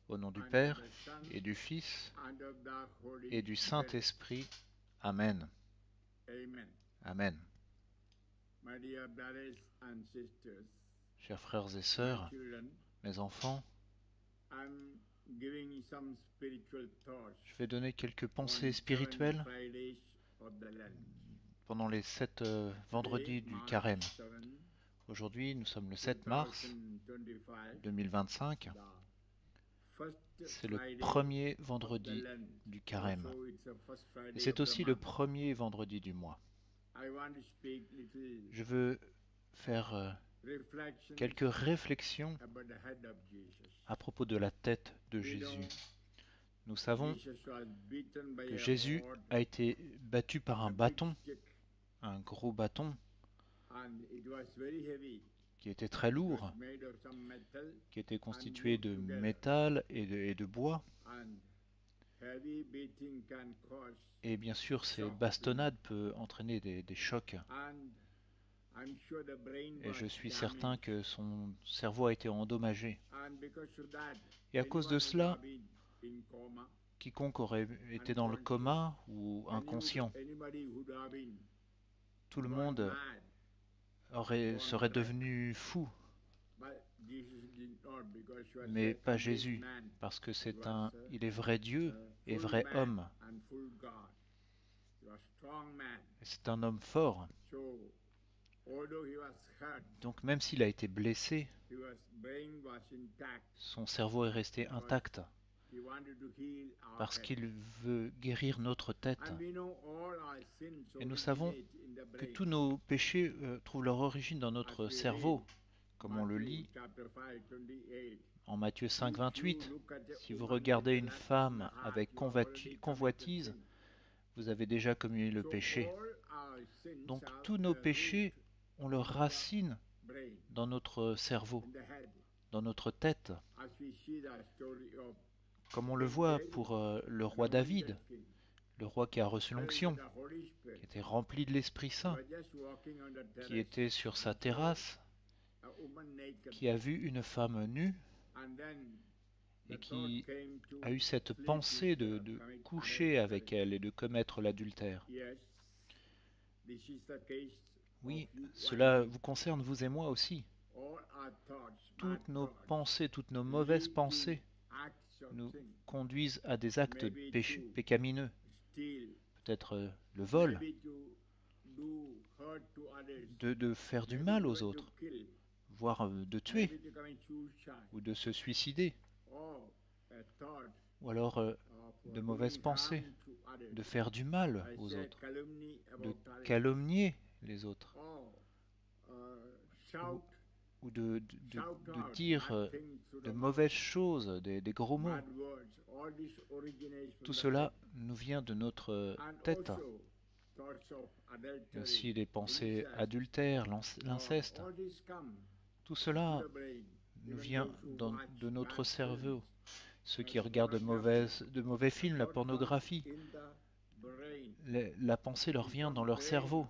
Au nom du Père, et du Fils, et du Saint-Esprit. Amen. Amen. Chers frères et sœurs, mes enfants, je vais donner quelques pensées spirituelles pendant les 7 vendredis du Carême. Aujourd'hui, nous sommes le 7 mars 2025. C'est le premier vendredi du Carême. Et c'est aussi le premier vendredi du mois. Je veux faire quelques réflexions à propos de la tête de Jésus. Nous savons que Jésus a été battu par un bâton, un gros bâton qui était très lourd, qui était constitué de métal et de bois. Et bien sûr, ces bastonnades peuvent entraîner des chocs. Et je suis certain que son cerveau a été endommagé. Et à cause de cela, quiconque aurait été dans le coma ou inconscient, tout le monde serait devenu fou. Mais pas Jésus, parce que il est vrai Dieu et vrai homme. C'est un homme fort. Donc même s'il a été blessé, son cerveau est resté intact, parce qu'il veut guérir notre tête. Et nous savons que tous nos péchés trouvent leur origine dans notre cerveau, comme on le lit en Matthieu 5, 28. Si vous regardez une femme avec convoitise, vous avez déjà commis le péché. Donc tous nos péchés ont leur racine dans notre cerveau, dans notre tête. Comme on le voit pour le roi David, le roi qui a reçu l'onction, qui était rempli de l'Esprit Saint, qui était sur sa terrasse, qui a vu une femme nue et qui a eu cette pensée de coucher avec elle et de commettre l'adultère. Oui, cela vous concerne vous et moi aussi. Toutes nos pensées, toutes nos mauvaises pensées nous conduisent à des actes pécamineux. Peut-être le vol, de faire du mal aux autres, voire de tuer, ou de se suicider, ou alors de mauvaises pensées, de faire du mal aux autres, de calomnier les autres, ou de dire de mauvaises choses, des gros mots. Tout cela nous vient de notre tête. Et aussi les pensées adultères, l'inceste. Tout cela nous vient de notre cerveau. Ceux qui regardent de mauvais films, la pornographie, la pensée leur vient dans leur cerveau.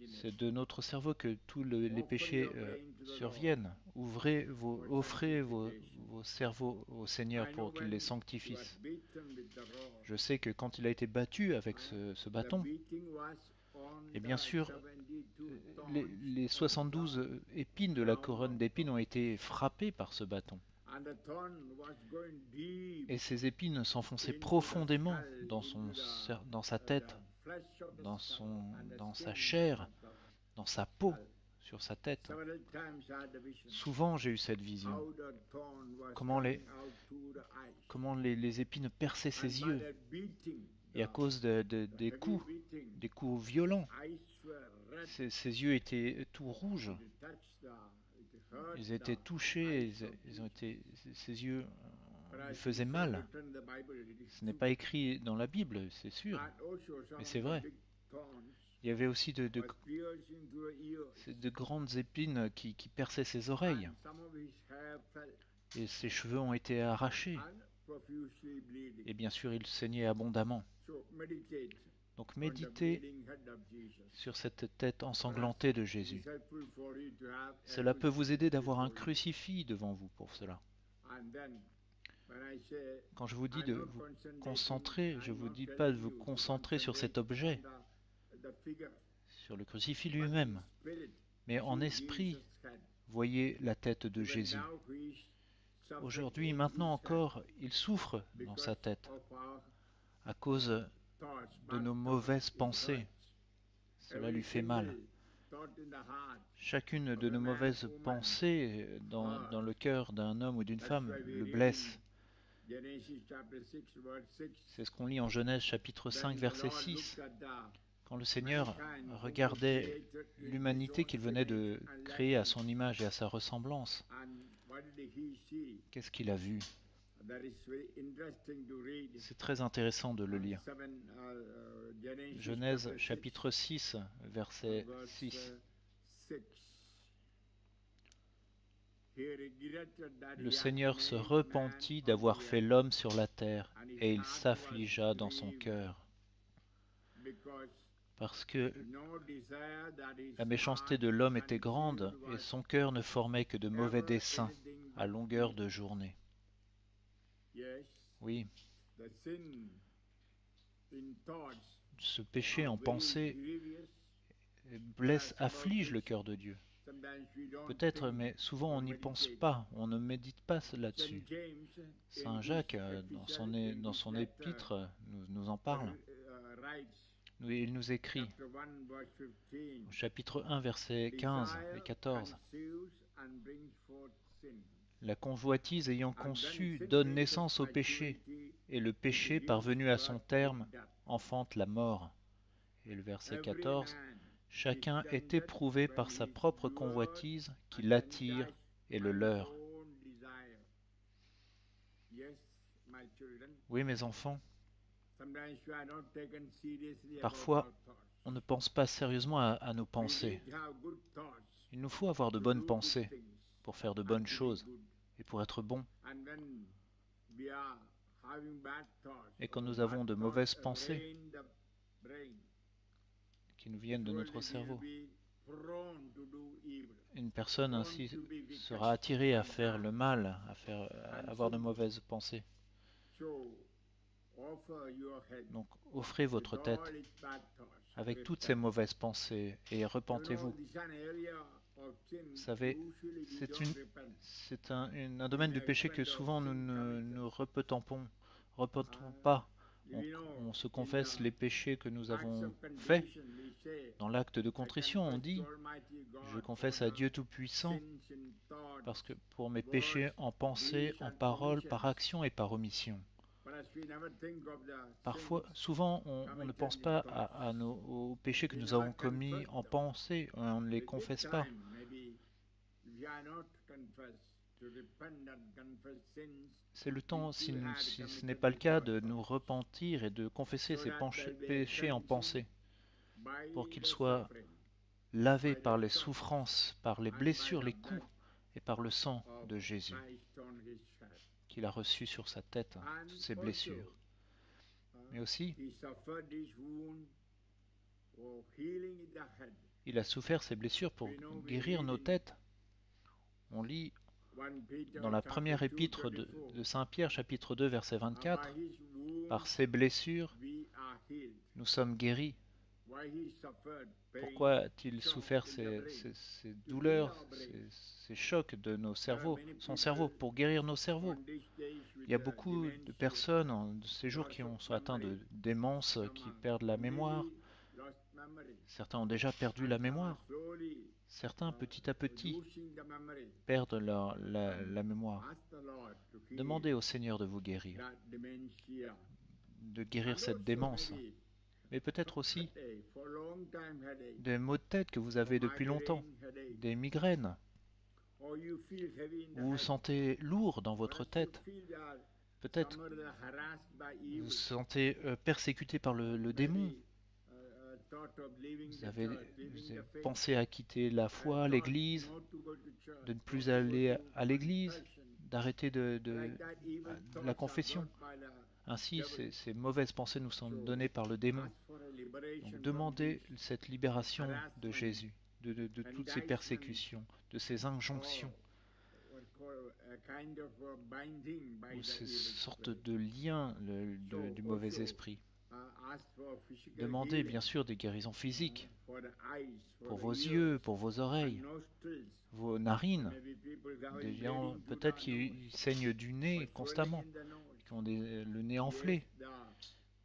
C'est de notre cerveau que tous les péchés surviennent. Offrez vos cerveaux au Seigneur pour qu'il les sanctifie. Je sais que quand il a été battu avec ce bâton, et bien sûr, les 72 épines de la couronne d'épines ont été frappées par ce bâton. Et ces épines s'enfonçaient profondément dans sa tête, dans sa chair, dans sa peau, sur sa tête. Souvent j'ai eu cette vision. Comment les épines perçaient ses yeux. Et à cause des coups violents, ses yeux étaient tout rouges. Ils étaient touchés, ses yeux lui faisaient mal. Ce n'est pas écrit dans la Bible, c'est sûr, mais c'est vrai. Il y avait aussi de grandes épines qui perçaient ses oreilles. Et ses cheveux ont été arrachés. Et bien sûr, il saignait abondamment. Donc méditez sur cette tête ensanglantée de Jésus. Cela peut vous aider d'avoir un crucifix devant vous pour cela. Quand je vous dis de vous concentrer, je ne vous dis pas de vous concentrer sur cet objet, sur le crucifix lui-même, mais en esprit, voyez la tête de Jésus. Aujourd'hui, maintenant encore, il souffre dans sa tête à cause de nos mauvaises pensées. Cela lui fait mal. Chacune de nos mauvaises pensées dans le cœur d'un homme ou d'une femme le blesse. C'est ce qu'on lit en Genèse chapitre 5 verset 6. Quand le Seigneur regardait l'humanité qu'il venait de créer à son image et à sa ressemblance, qu'est-ce qu'il a vu? C'est très intéressant de le lire. Genèse chapitre 6 verset 6. Le Seigneur se repentit d'avoir fait l'homme sur la terre, et il s'affligea dans son cœur, parce que la méchanceté de l'homme était grande, et son cœur ne formait que de mauvais desseins à longueur de journée. Oui, ce péché en pensée blesse, afflige le cœur de Dieu. Peut-être, mais souvent on n'y pense pas, on ne médite pas là-dessus. Saint Jacques, dans son épître, nous en parle. Il nous écrit, au chapitre 1, versets 15 et 14, « La convoitise ayant conçu donne naissance au péché, et le péché, parvenu à son terme, enfante la mort. » Et le verset 14, « Chacun est éprouvé par sa propre convoitise qui l'attire et le leurre. » Oui, mes enfants, parfois on ne pense pas sérieusement à nos pensées. Il nous faut avoir de bonnes pensées pour faire de bonnes choses et pour être bon. Et quand nous avons de mauvaises pensées qui nous viennent de notre cerveau, une personne ainsi sera attirée à faire le mal, à avoir de mauvaises pensées. Donc offrez votre tête avec toutes ces mauvaises pensées et repentez-vous. Vous savez, c'est un domaine du péché que souvent nous ne repentons pas. On se confesse les péchés que nous avons faits. Dans l'acte de contrition, on dit « Je confesse à Dieu Tout-Puissant parce que pour mes péchés en pensée, en parole, par action et par omission. » Parfois, souvent, on ne pense pas aux péchés que nous avons commis en pensée, on ne les confesse pas. C'est le temps, si ce n'est pas le cas, de nous repentir et de confesser ces péchés en pensée, pour qu'ils soient lavés par les souffrances, par les blessures, les coups et par le sang de Jésus qu'il a reçu sur sa tête, toutes ces blessures. Mais aussi, il a souffert ces blessures pour guérir nos têtes. On lit dans la première épître de Saint Pierre, chapitre 2, verset 24, « Par ces blessures, nous sommes guéris. » Pourquoi a-t-il souffert ces douleurs, ces chocs de nos cerveaux, son cerveau, pour guérir nos cerveaux? Il y a beaucoup de personnes de ces jours qui sont atteints de démence, qui perdent la mémoire. Certains ont déjà perdu la mémoire. Certains, petit à petit, perdent la mémoire. Demandez au Seigneur de vous guérir, de guérir cette démence. Mais peut-être aussi des maux de tête que vous avez depuis longtemps, des migraines. Vous vous sentez lourd dans votre tête. Peut-être vous vous sentez persécuté par le démon. Vous avez pensé à quitter la foi, l'église, de ne plus aller à l'église, d'arrêter la confession. Ainsi, ces mauvaises pensées nous sont données par le démon. Donc demandez cette libération de Jésus, de toutes ces persécutions, de ces injonctions, ou ces sortes de liens du mauvais esprit. Demandez bien sûr des guérisons physiques pour vos yeux, pour vos oreilles, vos narines, des gens peut-être qui saignent du nez constamment, qui ont le nez enflé.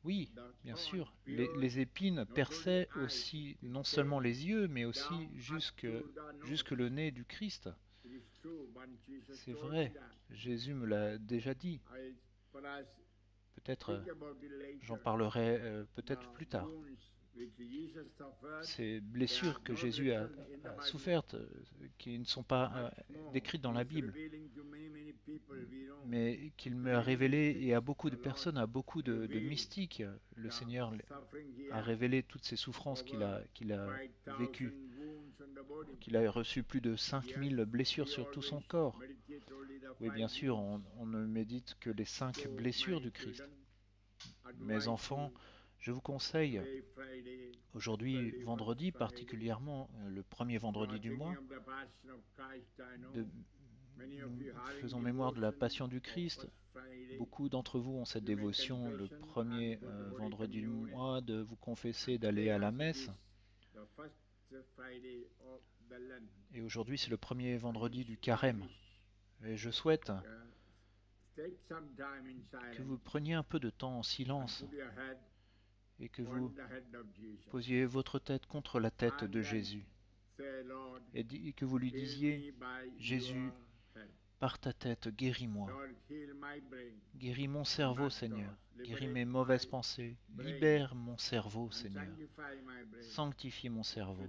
Oui, bien sûr, les épines perçaient aussi non seulement les yeux, mais aussi jusque le nez du Christ. C'est vrai, Jésus me l'a déjà dit. Peut-être j'en parlerai peut-être plus tard. Ces blessures que Jésus a souffertes, qui ne sont pas décrites dans la Bible, mais qu'il me a révélé, et à beaucoup de personnes, à beaucoup de mystiques, le Seigneur a révélé toutes ces souffrances qu'il a vécues, qu'il a reçu plus de 5000 blessures sur tout son corps. Oui, bien sûr, on ne médite que les 5 blessures du Christ. Mes enfants, je vous conseille, aujourd'hui, vendredi particulièrement, le premier vendredi du mois, nous faisons mémoire de la Passion du Christ. Beaucoup d'entre vous ont cette dévotion le premier vendredi du mois, de vous confesser, d'aller à la messe. Et aujourd'hui, c'est le premier vendredi du carême. Et je souhaite que vous preniez un peu de temps en silence et que vous posiez votre tête contre la tête de Jésus et que vous lui disiez: Jésus, par ta tête, guéris-moi. Guéris mon cerveau, Seigneur. Guéris mes mauvaises pensées. Libère mon cerveau, Seigneur. Sanctifie mon cerveau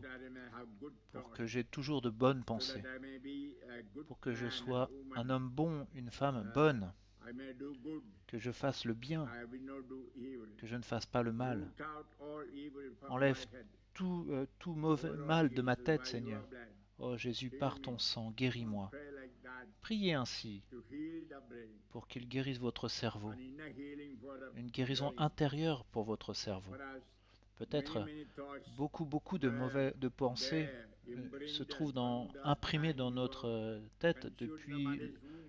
pour que j'ai toujours de bonnes pensées, pour que je sois un homme bon, une femme bonne, que je fasse le bien, que je ne fasse pas le mal. Enlève tout mauvais mal de ma tête, Seigneur. Oh Jésus, par ton sang, guéris-moi. Priez ainsi pour qu'il guérisse votre cerveau, une guérison intérieure pour votre cerveau. Peut-être beaucoup de pensées se trouvent imprimées dans notre tête depuis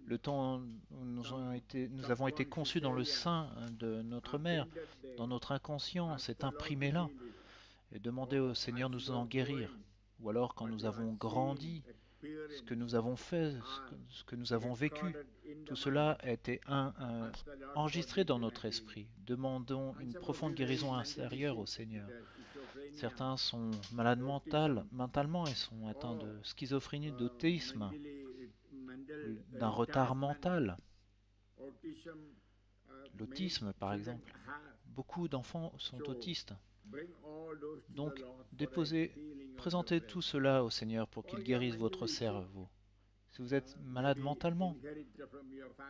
le temps où nous avons été conçus dans le sein de notre mère, dans notre inconscient, c'est imprimé là. Et demandez au Seigneur de nous en guérir. Ou alors quand nous avons grandi, ce que nous avons fait, ce que nous avons vécu, tout cela a été enregistré dans notre esprit. Demandons une profonde guérison intérieure au Seigneur. Certains sont malades mentalement et sont atteints de schizophrénie, d'autisme, d'un retard mental. L'autisme, par exemple. Beaucoup d'enfants sont autistes. Donc, présentez tout cela au Seigneur pour qu'il guérisse votre cerveau. Si vous êtes malade mentalement,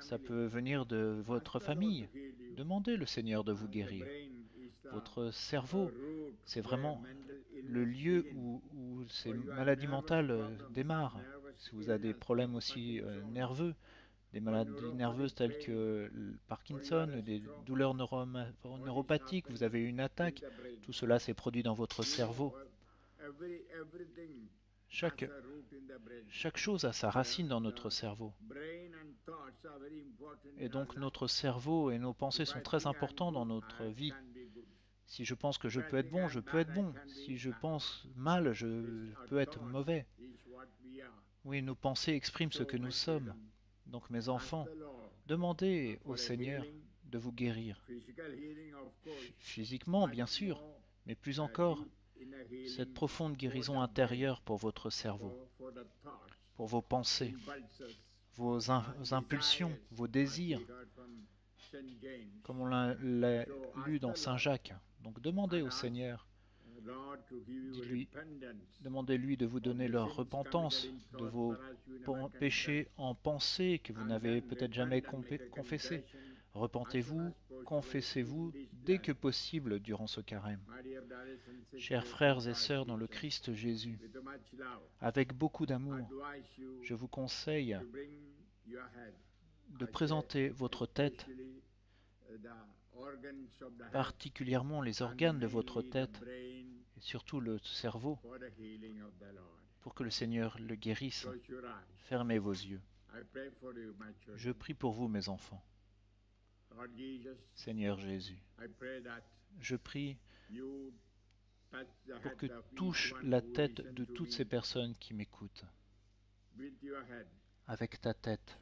ça peut venir de votre famille. Demandez le Seigneur de vous guérir. Votre cerveau, c'est vraiment le lieu où ces maladies mentales démarrent. Si vous avez des problèmes aussi nerveux, des maladies nerveuses telles que le Parkinson, des douleurs neuropathiques, vous avez eu une attaque, tout cela s'est produit dans votre cerveau. Chaque chose a sa racine dans notre cerveau. Et donc notre cerveau et nos pensées sont très importants dans notre vie. Si je pense que je peux être bon, je peux être bon. Si je pense mal, je peux être mauvais. Oui, nos pensées expriment ce que nous sommes. Donc mes enfants, demandez au Seigneur de vous guérir. Physiquement, bien sûr, mais plus encore, cette profonde guérison intérieure pour votre cerveau, pour vos pensées, vos impulsions, vos désirs, comme on l'a lu dans Saint Jacques. Donc demandez au Seigneur, demandez-lui de vous donner leur repentance de vos péchés en pensée que vous n'avez peut-être jamais confessés. Repentez-vous, confessez-vous dès que possible durant ce carême. Chers frères et sœurs dans le Christ Jésus, avec beaucoup d'amour, je vous conseille de présenter votre tête particulièrement les organes de votre tête et surtout le cerveau, pour que le Seigneur le guérisse. Fermez vos yeux. Je prie pour vous, mes enfants. Seigneur Jésus, je prie pour que touche la tête de toutes ces personnes qui m'écoutent avec ta tête,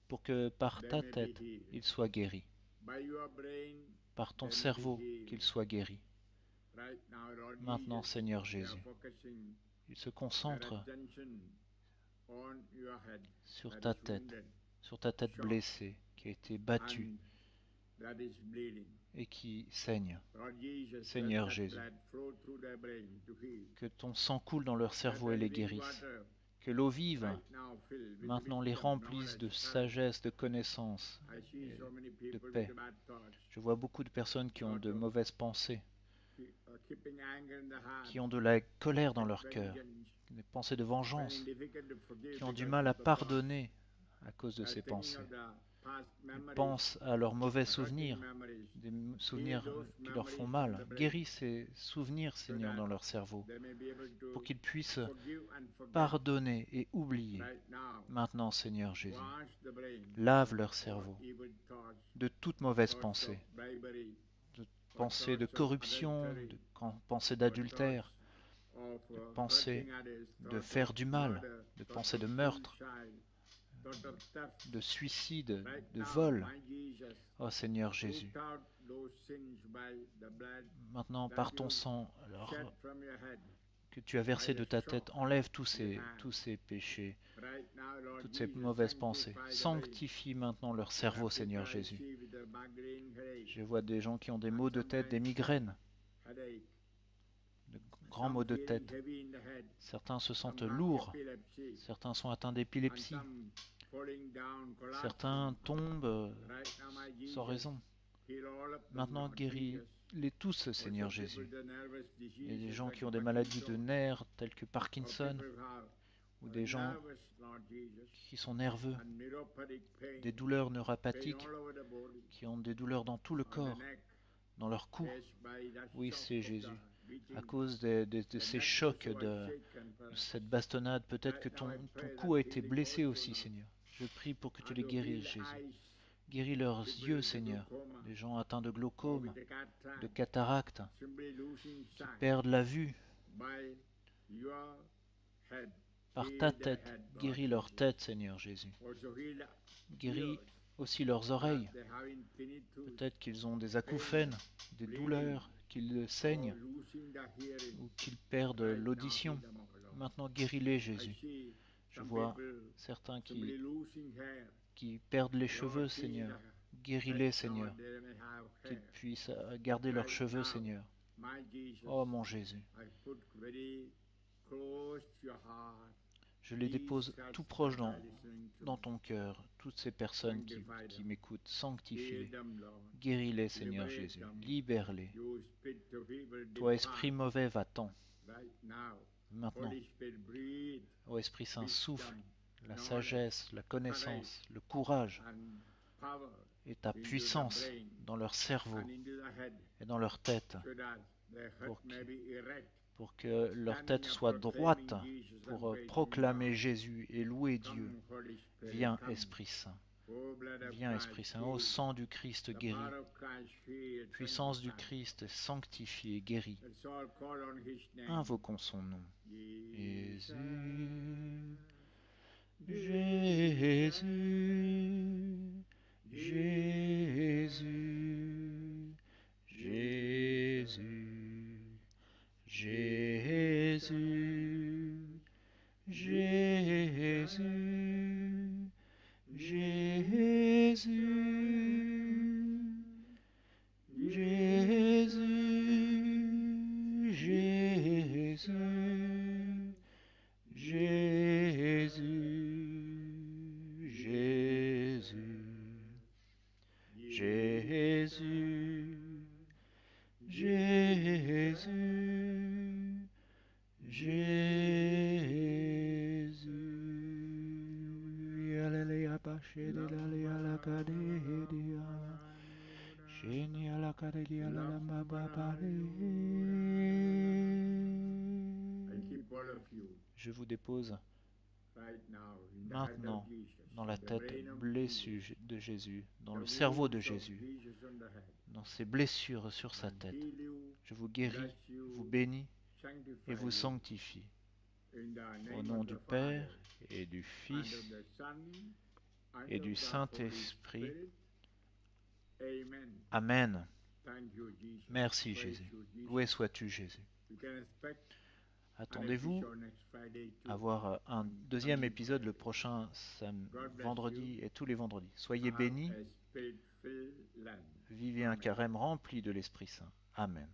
pour que par ta tête, ils soient guéris, par ton cerveau, qu'ils soient guéris. Maintenant, Seigneur Jésus, ils se concentrent sur ta tête blessée, qui a été battue et qui saigne. Seigneur Jésus, que ton sang coule dans leur cerveau et les guérisse, que l'eau vive maintenant les remplisse de sagesse, de connaissance et de paix. Je vois beaucoup de personnes qui ont de mauvaises pensées, qui ont de la colère dans leur cœur, des pensées de vengeance, qui ont du mal à pardonner à cause de ces pensées. Ils pensent à leurs mauvais souvenirs, des souvenirs qui leur font mal. Guéris ces souvenirs, Seigneur, dans leur cerveau, pour qu'ils puissent pardonner et oublier. Maintenant, Seigneur Jésus, lave leur cerveau de toute mauvaise pensée, de pensée de corruption, de pensée d'adultère, de pensée de faire du mal, de pensée de meurtre, de suicide, de vol. Oh Seigneur Jésus, maintenant par ton sang alors, que tu as versé de ta tête, enlève tous ces péchés, toutes ces mauvaises pensées. Sanctifie maintenant leur cerveau, Seigneur Jésus. Je vois des gens qui ont des maux de tête, des migraines, de grands maux de tête. Certains se sentent lourds, certains sont atteints d'épilepsie, certains tombent sans raison. Maintenant, guéris-les tous, Seigneur Jésus. Il y a des gens qui ont des maladies de nerfs telles que Parkinson, ou des gens qui sont nerveux, des douleurs neuropathiques, qui ont des douleurs dans tout le corps, dans leur cou. Oui, c'est Jésus. À cause de ces chocs, de cette bastonnade, peut-être que ton cou a été blessé aussi, Seigneur. Je prie pour que tu les guérisses, Jésus. Guéris leurs yeux, Seigneur. Des gens atteints de glaucome, de cataracte, qui perdent la vue. Par ta tête, guéris leur tête, Seigneur Jésus. Guéris aussi leurs oreilles. Peut-être qu'ils ont des acouphènes, des douleurs, qu'ils saignent ou qu'ils perdent l'audition. Maintenant, guéris-les, Jésus. Je vois certains qui perdent les cheveux, Seigneur. Guéris-les, Seigneur. Qu'ils puissent garder leurs cheveux, Seigneur. Oh mon Jésus. Je les dépose tout proche dans ton cœur, toutes ces personnes qui m'écoutent. Sanctifie-les. Guéris-les, Seigneur Jésus. Libère-les. Toi, esprit mauvais, va-t'en. Maintenant. Ô Esprit Saint, souffle la sagesse, la connaissance, le courage et ta puissance dans leur cerveau et dans leur tête pour que leur tête soit droite pour proclamer Jésus et louer Dieu. Viens, Esprit Saint. Viens, Esprit Saint. Ô sang du Christ guéri, puissance du Christ sanctifie et guérit. Invoquons son nom. Jésus, Jésus, Jésus, Jésus, Jésus, Jésus, Jésus, Jésus, Jésus, Jésus, Jésus, Jésus, Jésus, Jésus. Je vous dépose maintenant dans la tête blessée de Jésus, dans le cerveau de Jésus, dans ses blessures sur sa tête. Je vous guéris, vous bénis et vous sanctifie. Au nom du Père et du Fils et du Saint-Esprit. Amen. Merci Jésus. Loué sois-tu Jésus. Attendez-vous à voir un deuxième épisode le prochain vendredi et tous les vendredis. Soyez bénis. Vivez un carême rempli de l'Esprit Saint. Amen.